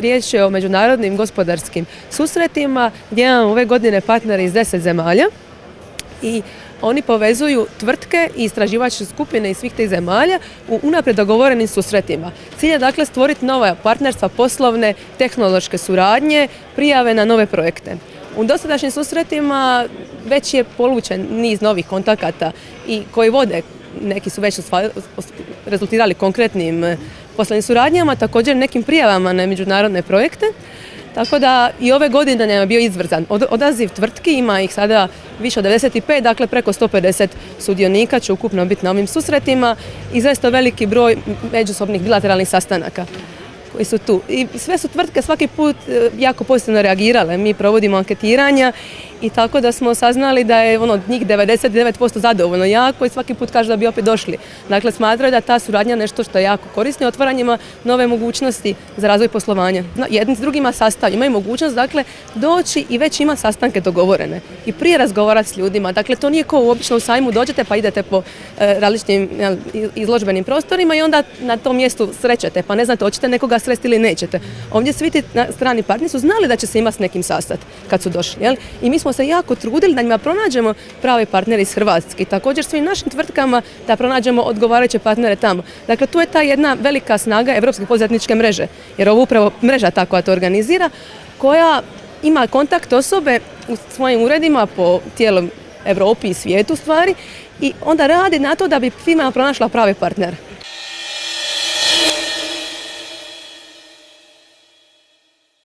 riječ je o međunarodnim gospodarskim susretima gdje imamo ove godine partnere iz 10 zemalja i oni povezuju tvrtke i istraživačke skupine iz svih tih zemalja u unaprijed dogovorenim susretima. Cilj je dakle stvoriti nova partnerstva, poslovne, tehnološke suradnje, prijave na nove projekte. U dosadašnjim susretima već je polučen niz novih kontakata i koji vode, neki su već rezultirali konkretnim poslovnim suradnjama, također nekim prijavama na međunarodne projekte. Tako da i ove godine nam je bio izvrstan odaziv tvrtki, ima ih sada više od 95, dakle preko 150 sudionika će ukupno biti na ovim susretima i zaista veliki broj međusobnih bilateralnih sastanaka koji su tu. I sve su tvrtke svaki put jako pozitivno reagirale. Mi provodimo anketiranja i tako da smo saznali da je od njih 99% zadovoljno jako i svaki put kaže da bi opet došli. Dakle, smatraju da ta suradnja nešto što je jako korisno i otvara njima nove mogućnosti za razvoj poslovanja. Jedni s drugima sastavljaju, imaju mogućnost dakle doći i već ima sastanke dogovorene i prije razgovarati s ljudima. Dakle, to nije kao obično u sajmu dođete pa idete po različitim izložbenim prostorima i onda na tom mjestu srećete pa ne znate hoćete nekoga sresti ili nećete. Ovdje svi ti strani partneri su znali da će se imati s nekim sastati kad su došli. Jel? I mi smo se jako trudili da njima pronađemo prave partnere iz Hrvatske. Također svim našim tvrtkama da pronađemo odgovarajuće partnere tamo. Dakle, tu je ta jedna velika snaga Europske poduzetničke mreže, jer ovo upravo mreža ta koja to organizira, koja ima kontakt osobe u svojim uredima po cijelom Europi i svijetu stvari i onda radi na to da bi firma pronašla prave partnere.